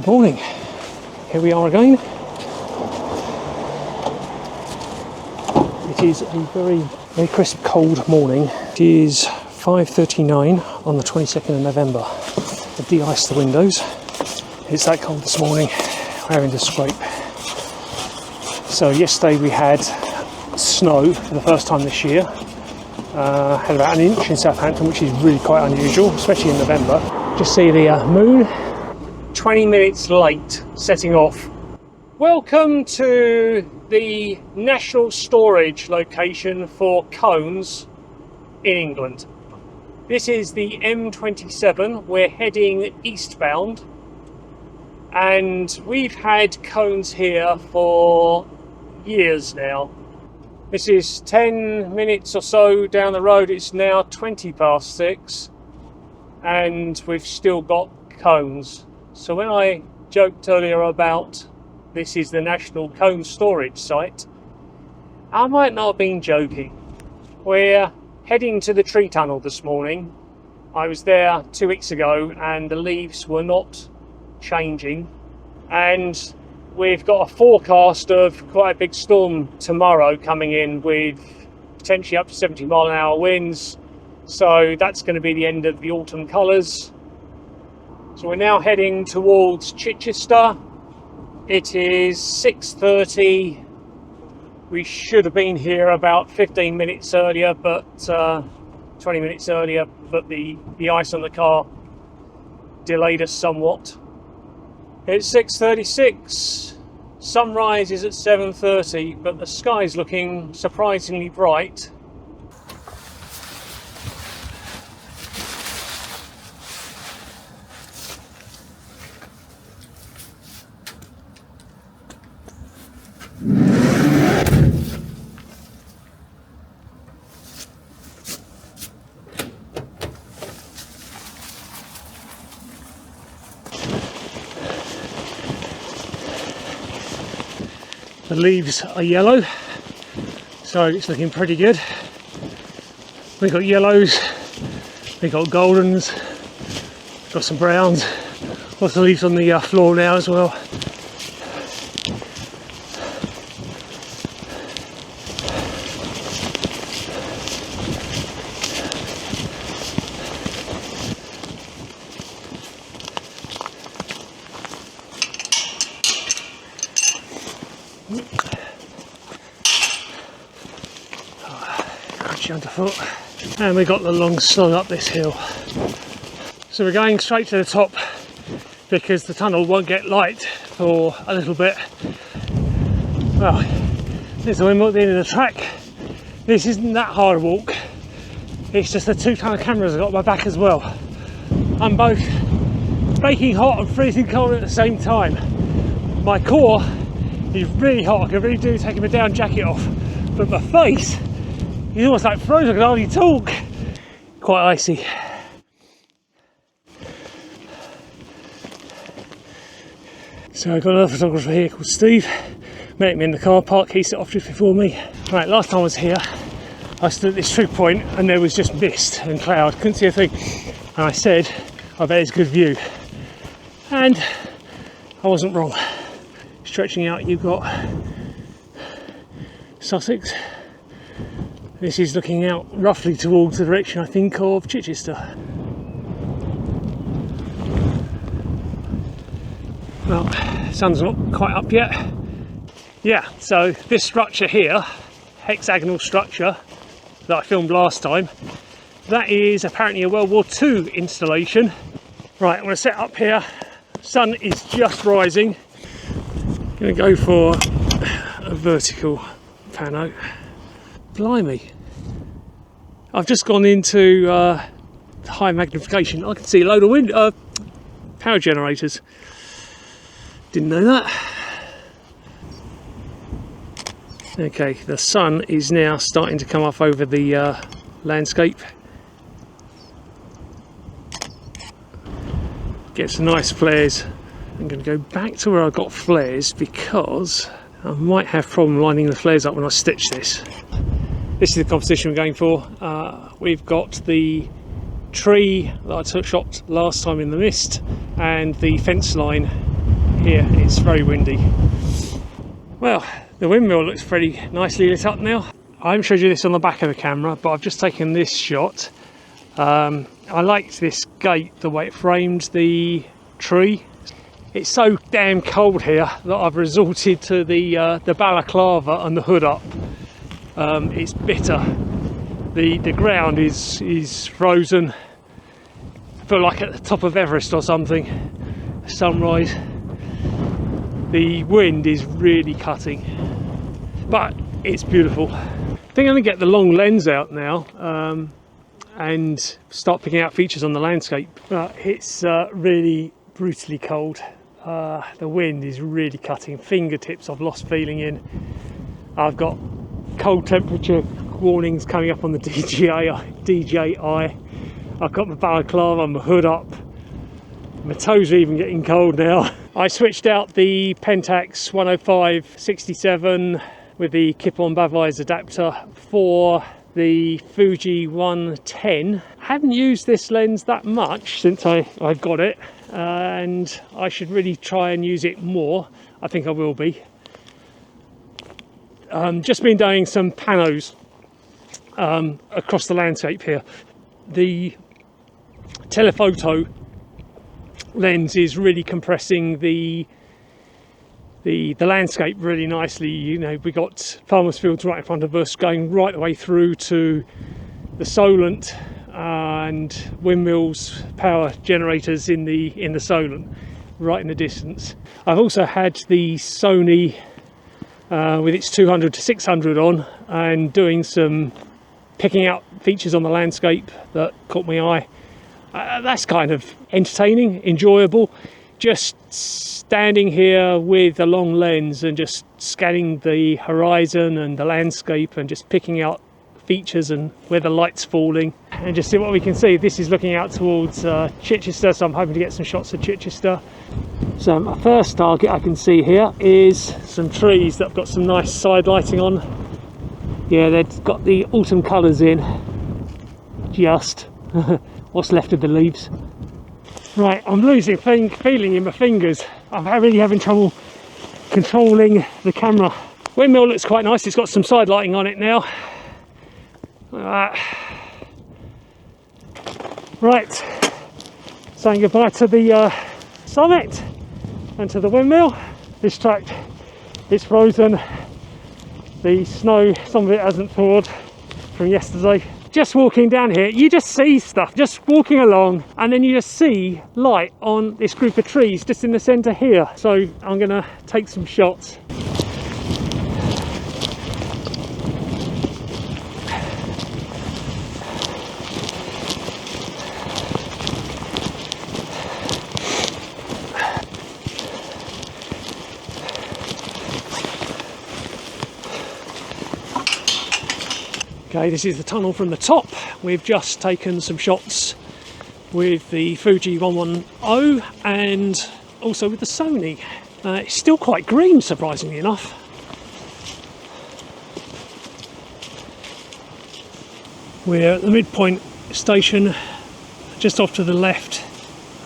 Good morning. Here we are again. It is a very crisp, cold morning. It is 5:39 on the 22nd of November. I've de-iced the windows. It's that cold this morning. We're having to scrape. So yesterday we had snow for the first time this year. Had about an inch in Southampton, which is really quite unusual, especially in November. Just see the moon. 20 minutes late setting off. Welcome to the national storage location for cones in England. This is the M27. We're heading eastbound, and we've had cones here for years now. This is 10 minutes or so down the road. It's now 20 past 6 and we've still got cones. So when I joked earlier about this is the national cone storage site, I might not have been joking. We're heading to the tree tunnel this morning. I was there 2 weeks ago and the leaves were not changing, and we've got a forecast of quite a big storm tomorrow coming in with potentially up to 70 mile an hour winds. So that's going to be the end of the autumn colours. So we're now heading towards Chichester. It is 6:30. We should have been here about 15 minutes earlier, but 20 minutes earlier, but the ice on the car delayed us somewhat. It's 6:36. Sunrise is at 7:30, but the sky's looking surprisingly bright. The leaves are yellow, so it's looking pretty good. We've got yellows, we've got goldens, got some browns, lots of leaves on the floor now as well. Underfoot, and we got the long slog up this hill. So we're going straight to the top because the tunnel won't get light for a little bit. Well, there's the windmill at the end of the track. This isn't that hard a walk. It's just the 2 ton of cameras I've got at my back as well. I'm both baking hot and freezing cold at the same time. My core is really hot. I could really do taking my down jacket off, but my face, he's almost like frozen, I can hardly talk. Quite icy. So I've got another photographer here called Steve. Met him in the car park, he set off just before me. Right, last time I was here, I stood at this trig point and there was just mist and cloud, couldn't see a thing. And I said, I bet it's a good view. And I wasn't wrong. Stretching out, you've got Sussex. This is looking out roughly towards the direction, I think, of Chichester. Well, sun's not quite up yet. Yeah, so this structure here, hexagonal structure that I filmed last time, that is apparently a World War II installation. Right, I'm going to set up here. Sun is just rising. I'm going to go for a vertical pano. Blimey, I've just gone into high magnification. I can see a load of power generators. Didn't know that. Okay, the sun is now starting to come up over the landscape. Get some nice flares. I'm going to go back to where I got flares because I might have a problem lining the flares up when I stitch this. This is the composition we're going for. We've got the tree that I shot last time in the mist and the fence line here it's very windy. Well, the windmill looks pretty nicely lit up now. I haven't showed you this on the back of the camera, but I've just taken this shot. I liked this gate, the way it framed the tree. It's so damn cold here that I've resorted to the balaclava and the hood up. It's bitter. The ground is frozen. I feel like at the top of Everest or something. Sunrise. The wind is really cutting, but it's beautiful. I think I'm going to get the long lens out now and start picking out features on the landscape. It's really brutally cold. The wind is really cutting. Fingertips I've lost feeling in. I've got cold temperature warnings coming up on the DJI. I've got my balaclava and my hood up. My toes are even getting cold now. I switched out the Pentax 105-67 with the Kip-on Bavize adapter for the Fuji 110. I haven't used this lens that much since I've got it, and I should really try and use it more. I think I will be. Just been doing some panos across the landscape here. The telephoto lens is really compressing the landscape really nicely. You know, we got farmers' fields right in front of us, going right the way through to the Solent and windmills, power generators in the Solent, right in the distance. I've also had the Sony with its 200-600 on and doing some picking out features on the landscape that caught my eye. That's kind of entertaining, enjoyable. Just standing here with a long lens and just scanning the horizon and the landscape and just picking out features and where the light's falling and just see what we can see. This is looking out towards Chichester, so I'm hoping to get some shots of Chichester. So my first target I can see here is some trees that have got some nice side lighting on. Yeah, they've got the autumn colours in, just what's left of the leaves. Right, I'm losing feeling in my fingers. I'm really having trouble controlling the camera. Windmill looks quite nice. It's got some side lighting on it now. Right, saying goodbye to the summit and to the windmill. This track is frozen. The snow, some of it hasn't thawed from yesterday. Just walking down here, you just see stuff, just walking along, and then you just see light on this group of trees just in the centre here. So I'm gonna take some shots. Okay, this is the tunnel from the top. We've just taken some shots with the Fuji 110 and also with the Sony. It's still quite green, surprisingly enough. We're at the midpoint station, just off to the left,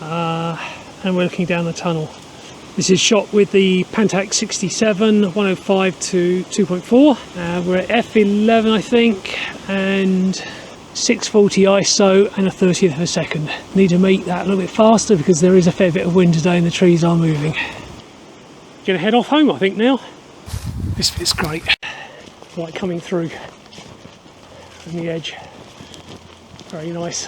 and we're looking down the tunnel. This is shot with the Pentax 67 105 to 2.4. We're at f11 I think, and 640 ISO and a 30th of a second. Need to make that a little bit faster because there is a fair bit of wind today and the trees are moving. Gonna head off home I think now. This fit's great. Light coming through from the edge. Very nice.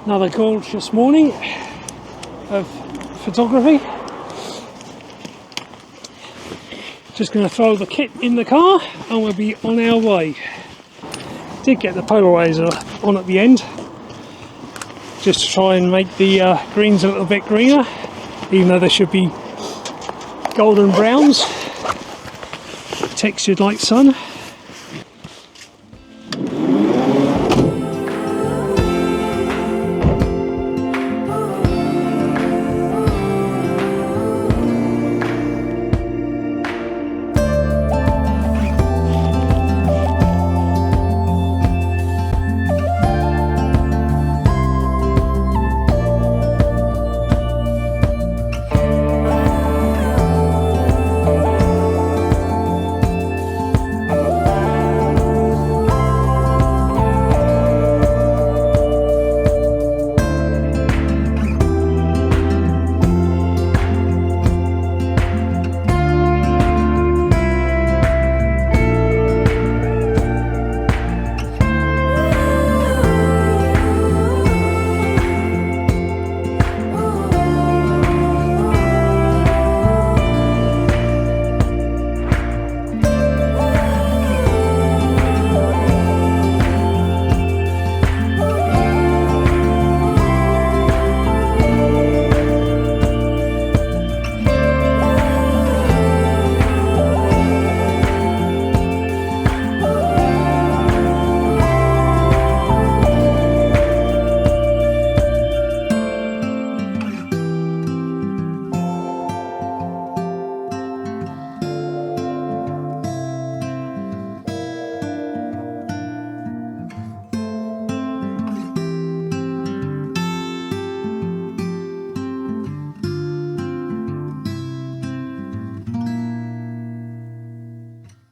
Another gorgeous morning of photography. Just going to throw the kit in the car and we'll be on our way. Did get the polarizer on at the end, just to try and make the greens a little bit greener, even though they should be golden browns, textured like sun.